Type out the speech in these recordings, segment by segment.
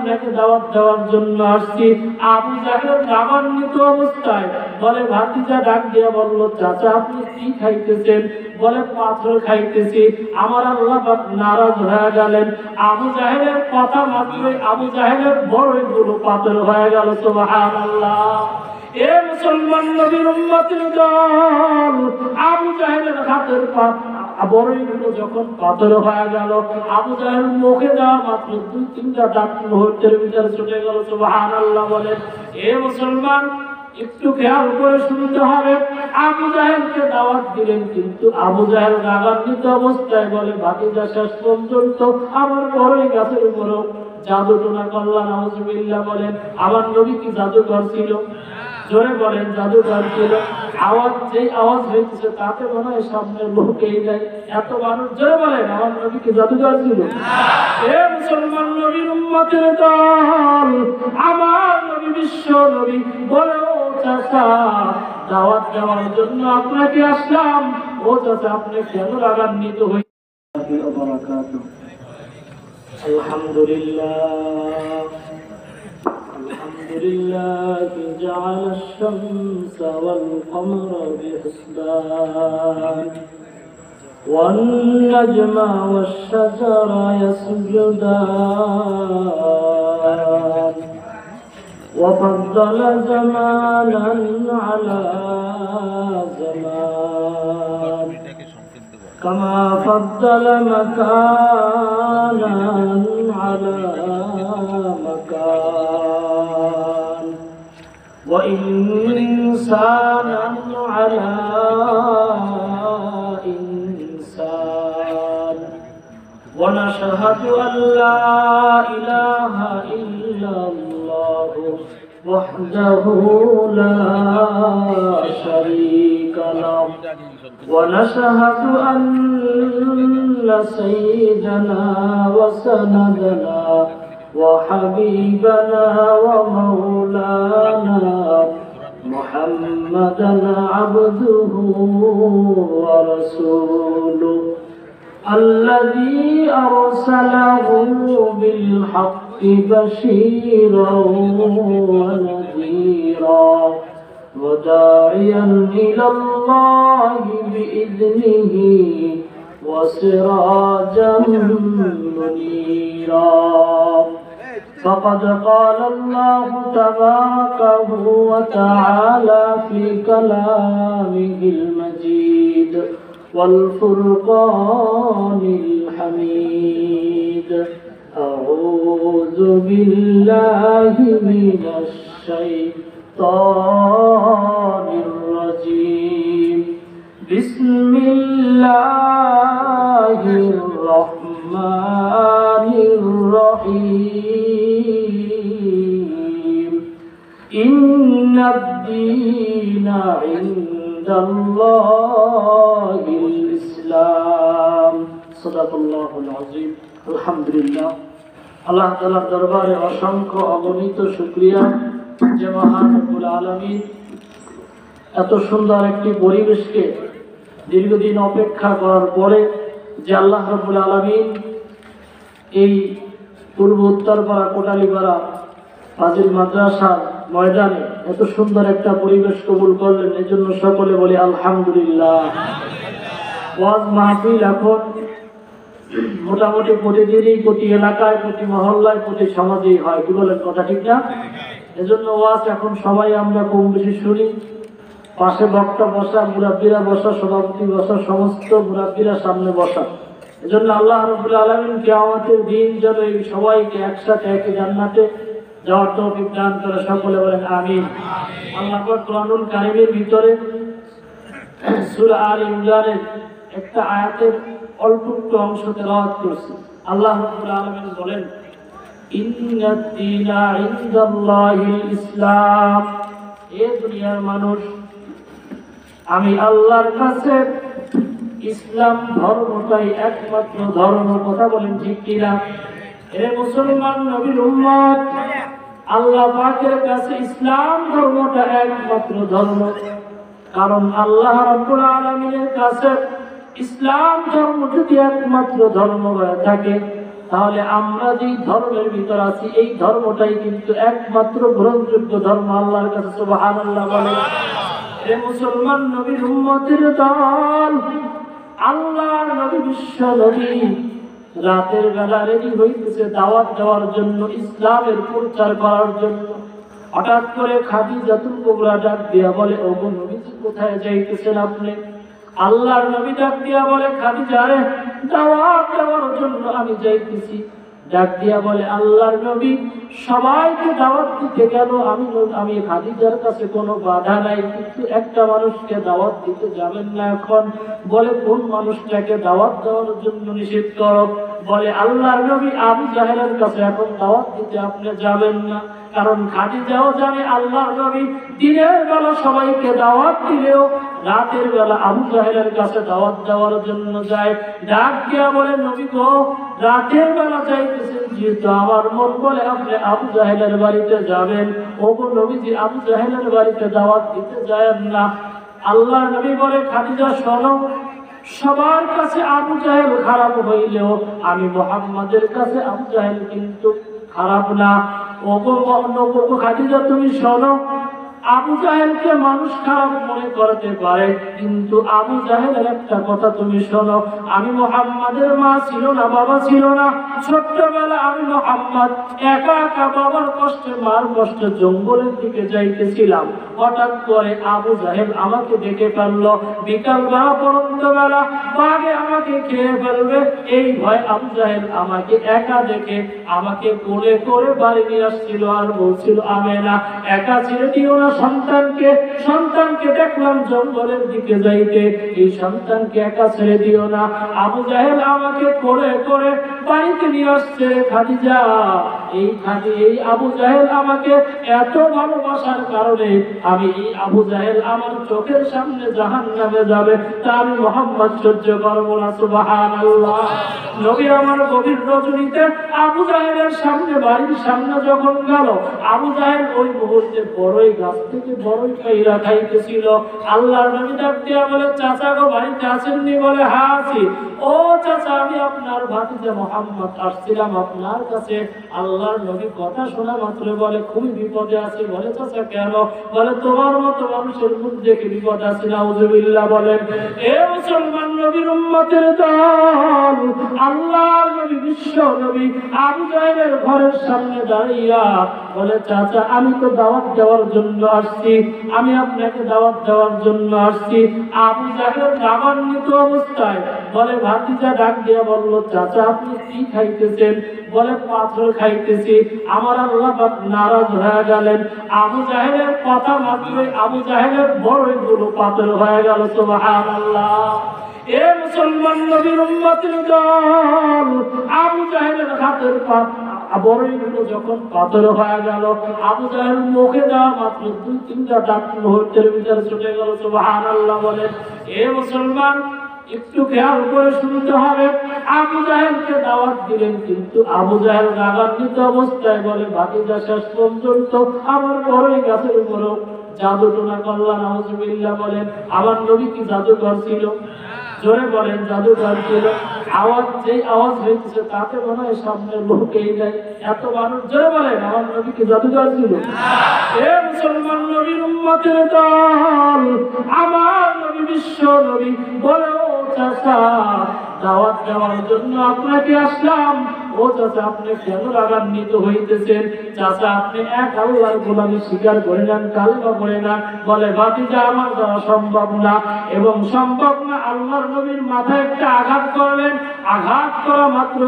আপনাকে দাওয়াত দেওয়ার জন্য আসছি। আবু জাহেল রাগান্বিত অবস্থায় বলে, ভাতিজা ডাক দিয়া বলল, চাচা আপনি কি খাইতেছেন? বলে, পাথর খাইতেছি। আমার আল্লাহ পাক নারাজ হয়ে গেলেন। আবু জাহেলের কথা মাত্রই আবু জাহেলের বড়ইগুলো পাথর হয়ে গেল। সুবহানাল্লাহ। এ মুসলমান নবীর উম্মতের দল, আবু জাহেলের হাতের বড়ইগুলো যখন পাথর হয়ে গেল, আবু জাহেল মুখে দেওয়া মাত্র 2-3টা দাঁত মুহূর্তের ভিতরে ছুটে গেল। সুবহানাল্লাহ বলেন। এ মুসলমান, একটু খেয়াল করে শুনতে হবে। আবু জাহেলকে দাওয়াত দিলেন, কিন্তু আবু জাহেল রাগান্বিত অবস্থায় বলে, ভাতিজা শেষ পর্যন্ত আমার বড়ই গাছের উপরও জাদু টোনা করলেন। নাউজুবিল্লাহ বলেন। আমার নবী কি জাদুকর ছিল? জোরে বলেন, জাদুকর ছিল। যেই আওয়াজ হয়েছে তাতে মনে হয় সামনের লোকেই যায়, এত মানুষ। জোরে বলেন, আমার নবী কি জাদুকর ছিল? এ মুসলমান নবীর উম্মতের দল, আমার নবী বিশ্ব নবী বলে, ও চাচা, দাওয়াত দেওয়ার জন্য আপনাকে আসলাম। ও চাচা, আপনি কেন রাগান্বিত হয়ে? আলহামদুলিল্লাহ, আলহামদুলিল্লাহ جعل الشمس والقمر بحسبان والنجم والشجر يسجدان وفضل زمانا على زمان كما فضل مكانا على مكان وإنسانا على إنسان ونشهد أن لا إله إلا الله وحده لا شريك له ونشهد أن سيدنا وسندنا وحبيبنا ومولانا محمدا عبده ورسوله الذي أرسله بالحق بشيرا ونذيرا وداعيا إلى الله بإذنه وسراجا منيرا فقد قال الله تبارك وتعالى في كلامه المجيد والفرقان الحميد أعوذ بالله من الشيطان الرجيم بسم الله الرحمن الرحيم إن الدين عند الله الإسلام صدق الله العظيم الحمد لله আল্লাহ তাআলার দরবারে অসংখ্য অগণিত শুকরিয়া যে মহান রব্বুল আলামিন এত সুন্দর একটি পরিবেশকে দীর্ঘদিন অপেক্ষা করার পরে যে আল্লাহ রব্বুল আলামিন এই পূর্ব উত্তরপাড়া কোটালীপাড়া ফাজিল মাদ্রাসার ময়দানে এত সুন্দর একটা পরিবেশ কবুল করলেন, এজন্য সকলে বলি আলহামদুলিল্লাহ। ওয়াজ মাহফিল এখন মোটামুটি প্রতিদিনই প্রতি এলাকায়, প্রতি মহল্লায়, প্রতি সমাজেই হয়, কি বলেন? কথা ঠিক না? এজন্য ওয়াজ এখন সবাই আমরা কম বেশি শুনি। পাশে বক্তা বসা, মুরাব্বিরা বসা, সভাপতি বসা, সমস্ত মুরাব্বিরা সামনে বসা। এজন্য আল্লাহ রাব্বুল আলামিন কিয়ামতের দিন যেন এই সবাইকে একসাথে একই জান্নাতে যাওয়ার তৌফিক দান করে, সকলে বলেন আমিন। আল্লাহ পাক কোরআনুল কারীমের ভিতরে সূরা আলে ইমরানের একটা আয়াতের অল্প একটু অংশ তেলাওয়াত করছে। আল্লাহ রাব্বুল আলামিন বলেন, ইন্নাদ দীনা ইনদাল্লাহিল ইসলাম। এ দুনিয়ার মানুষ, আমি আল্লাহর কাছে ইসলাম ধর্মটাই একমাত্র ধর্ম। কথা বলেন ঠিক কিনা? এ মুসলমান নবীর উম্মত, আল্লাহ পাকের কাছে ইসলাম ধর্মটা একমাত্র ধর্ম। কারণ আল্লাহ রাব্বুল আলামিনের কাছে ইসলাম ধর্ম যদি একমাত্র ধর্ম হয়ে থাকে, তাহলে আমরা যেই ধর্মের ভিতর আছি এই ধর্মটাই কিন্তু একমাত্র গ্রহণযোগ্য ধর্ম আল্লাহর কাছে। সুবহানাল্লাহ বলেন। এ মুসলমান নবীর উম্মতের দল, আল্লাহর নবী বিশ্ব নবী রাতের বেলা রেডি হইতেছে দাওয়াত দেওয়ার জন্য, ইসলামের প্রচার করার জন্য। হঠাৎ করে খাদিজাতুল কুবরা ডাক দিয়া বলে, ওগো নবীজি কোথায় যাইতেছেন আপনি? আল্লাহর নবী ডাক দিয়া বলে, খাদিজা রে, দাওয়াত দেওয়ার জন্য আমি যাইতেছি। ডাক দিয়া বলে, আল্লাহর নবী সবাইকে দাওয়াত দিতে গেল, আমি খাদিজার কাছে কোনো বাধা নাই, কিন্তু একটা মানুষকে দাওয়াত দিতে যাবেন না এখন। বলে, কোন মানুষটাকে দাওয়াত দেওয়ার জন্য নিষেধ করো? বলে, আল্লাহর নবী আবু জাহেলের কাছে এখন দাওয়াত দিতে আপনি যাবেন না। কারণ খাদিজাও জানে আল্লাহর নবী দিনের বেলা সবাইকে দাওয়াত দিলেও রাতের বেলা আবু জাহেলের কাছে দাওয়াত দেওয়ার জন্য যায়। ডাক দিয়া বলে, নবী গো, রাতের বেলা যাইতেছেন যেহেতু আমার মন বলে আপনি আবু জাহেলের বাড়িতে যাবেন। ওগো নবীজি, আবু জাহেলের বাড়িতে দাওয়াত দিতে যায়েন না। আল্লাহর নবী বলে, খাদিজা শোনো, সবার কাছে আবু জাহেল খারাপ হইলেও আমি মুহাম্মাদের কাছে আবু জাহেল কিন্তু খারাপ না। ওগো খাদিজা, তুমি শোনো, আবু জাহেলকে মানুষ খারাপ মনে করতে পারে, কিন্তু আবু জাহেলের একটা কথা তুমি শোনো, আমি মুহাম্মাদের মা ছিল না, বাবা ছিল না। ছোট্টবেলা আমি মুহাম্মদ একা একা বাবার কষ্টে মার কষ্টে জঙ্গলের দিকে যাইতেছিলাম। হঠাৎ করে আবু জাহেল আমাকে দেখে ফেললো। বিকাল বেলা পর্যন্ত বেলা বাঘে আমাকে খেয়ে ফেলবে, এই ভয় আবু জাহেল আমাকে একা দেখে আমাকে কোলে করে বাড়ি নিয়ে আসছিল আর বলছিল, আমেনা একা ছেড়ে দিও না সন্তানকে দেখলাম জঙ্গলের দিকে যাইতে, এই সন্তানকে একা ছেড়ে দিও না। আবু জাহেল আমাকে করে করে বাড়িতে নিয়ে আসছে খাদিজা। এই আবু জাহেল আমাকে এত ভালোবাসার কারণে আমি এই আবু জাহেল আমার চোখের সামনে জাহান্নামে যাবে, তা আমি মুহাম্মদ সহ্য করব না। সুবহানাল্লাহ। নবী আমার গভীর রজনীতে আবু জাহেলের সামনে, বাড়ির সামনে যখন গেল, আবু জাহেল ওই মুহূর্তে বড়ই গাছ থেকে বড়ই পাইরা খাইতেছিল। আল্লাহর নবী ডাক দিয়া বলে, চাচা গো, বাড়িতে আছেননি? বলে, হ্যাঁ আছি। ও চাচা, আমি আপনার ভাতিজা মুহাম্মদ আসছিলাম আপনার কাছে। আল্লাহর নবী কথা শোনা মাত্র বলে, খুবই বিপদে আছি। বলে, চাচা কেন? বলে, তোমার মতো মানুষের মুখ দেখে বিপদ আছে। নাউজুবিল্লাহ বলেন। এ মুসলমান নবীর উম্মতের দল, আল্লাহর নবী বিশ্ব নবী আবু জাহেলের ঘরের সামনে দাঁড়িয়া বলে, চাচা আমি তো দাওয়াত দেওয়ার জন্য আসছি, আমি আপনাকে দাওয়াত দেওয়ার জন্য আসছি। আবু জাহেল রাগান্বিত অবস্থায় বলে, ভাতিজা ডাক দিয়া বলল, চাচা আপনি কি খাইতেছেন? বলে, পাথর খাইতেছি। আমার আল্লাহ পাক নারাজ হয়ে গেলেন। আবু জাহেলের কথা মাত্রই আবু জাহেলের বড়ইগুলো পাথর হয়ে গেল। সুবহানাল্লাহ। এ মুসলমান নবীর উম্মতের দল, আবু জাহেলের হাতের বড়ইগুলো যখন পাথর হয়ে গেল, আবু জাহেল মুখে দেওয়া মাত্র 2-3টা দাঁত মুহূর্তের ভিতরে ছুটে গেল। সুবহানাল্লাহ বলেন। এ মুসলমান, একটু খেয়াল করে শুনতে হবে। আবু জাহেলকে দাওয়াত দিলেন, কিন্তু আবু জাহেল রাগান্বিত অবস্থায় বলে, ভাতিজা শেষ পর্যন্ত আমার বড়ই গাছের উপরও জাদু টোনা করলেন। নাউজুবিল্লাহ বলেন। আমার নবী কি জাদুকর ছিল? জোরে বলেন, জাদুকর ছিল। যেই আওয়াজ হয়েছে তাতে মনে হয় সামনের লোকেই যায়, এত মানুষ। জোরে বলেন, আমার নবী কি জাদুকর ছিল? এ মুসলমান নবীর উম্মতের দল, আমার নবী বিশ্ব নবী বলে, ও চাচা, দাওয়াত দেওয়ার জন্য আপনাকে আসলাম। ও চাচা, আপনি কেন রাগান্বিত হইতেছেন? চাচা, আপনি এক আল্লাহর গোলামি স্বীকার করে নেন, কালেমা পড়ে না। বলে, ভাতিজা আমার দ্বারা সম্ভব না, এবং সম্ভব না। আল্লাহর নবীর মাথায় একটা আঘাত করলেন। আঘাত করা মাত্র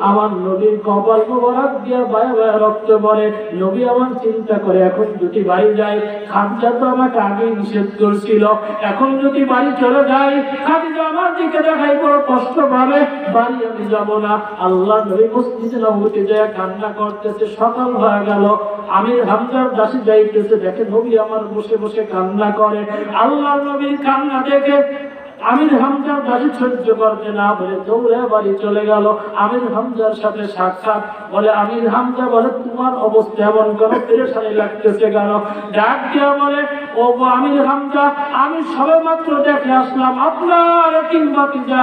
আমার নবীর কপাল মোবারক দিয়া বায়া বায়া রক্ত পড়ে। নবী আমার চিন্তা করে, এখন যদি বাড়ি যাই, খাদিজা তো আমাকে আগেই নিষেধ করছিল, এখন যদি বাড়ি চলে যাই, খাদিজা আমার দিকে দেখাই বড় কষ্ট পাবে, বাড়ি আমি যাব না। আল্লাহ নবী মসজিদে নববীতে যায় কান্না করতেছে। সকাল হয়ে গেল, আমির হামজার দাসী যাইতেছে, দেখে নবী আমার বসে বসে কান্না করে। আল্লাহ নবীর কান্না দেখে আমির হামজার বাড়ি সহ্য করতে না বলে দৌড়ে বাড়ি চলে গেল। আমির হামজার সাথে সাক্ষাৎ, বলে আমির হামজা বলে তোমার অবস্থা এমন কেন, পেরেশানি লাগতেছে কেন? ডাক দিয়া বলে ও আমির হামজা, আমি সবে মাত্র দেখে আসলাম আপনার কিংবাতিজা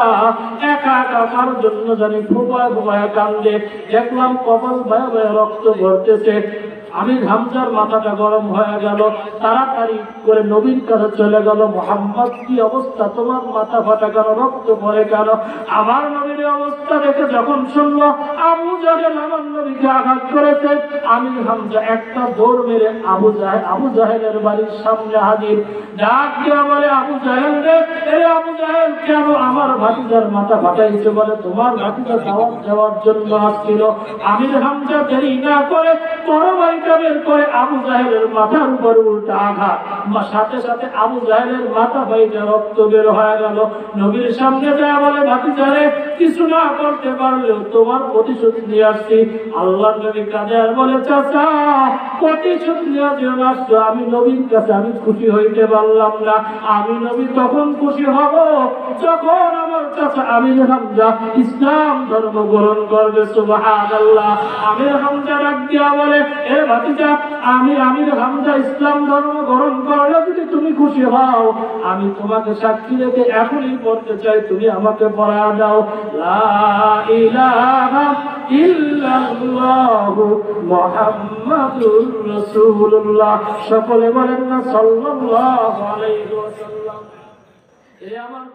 একা একা কার জন্য জানি ফোপায় ফোপায় কান্দে, দেখলাম কপাল ভয়ে ভয়ে রক্ত ঝরতেছে। আমির হামজার মাথাটা গরম হয়ে গেল, তাড়াতাড়ি করে নবীর কাছে চলে গেল, মুহাম্মদ কি অবস্থা, তোমার মাথা ফাটা কেন, রক্ত পড়ে কেন? আমার নবীর অবস্থা দেখে যখন শুনলো আবু জাহেল আমার নবীকে আঘাত করেছে, আমির হামজা একটা দৌড় মেরে আবু জাহেলের বাড়ির সামনে হাজির। ডাক দিয়ে বলে আবু জাহেল রে, আবু জাহেল কেন আমার ভাতিজার মাথা ফাটাইছে? বলে তোমার ভাতিজা দাওয়াত দেওয়ার জন্য আসছিল। আমির হামজা দেরি না করে বড় ভাইটা বের করে আবু জাহেলের মাথার উপর উল্টা আঘাত, সাথে সাথে আবু জাহেলের মাথা বাইটা রক্ত বের হয়ে গেল। নবীর সামনে যায় বলে ভাতিজা রে, কিছু না করতে পারলেও তোমার প্রতিশোধ নিয়ে আসছি। আল্লাহর নবী কাঁদে আর বলে চাচা প্রতিশোধ নেওয়ার জন্য আসছো, আমি নবীর কাছে আমি খুশি হইতে পারলাম না। আমি নবী তখন খুশি হব যখন আমার চাচা আমির হামজা ইসলাম ধর্ম গ্রহণ করবে। সুবহানাল্লাহ। আমির হামজা ডাক দিয়া বলে এ ভাতিজা, আমির হামজা ইসলাম ধর্ম গ্রহণ করলে যদি তুমি খুশি হও, আমি তোমাকে সাক্ষী রেখে এখনই পড়তে চাই, তুমি আমাকে পড়া দাও লা ইলাহা ইল্লাল্লাহু মুহাম্মাদুর রাসূলুল্লাহ। সকলে বলেন না সাল্লাল্লাহু আলাইহি ওয়াসাল্লাম। এ আমার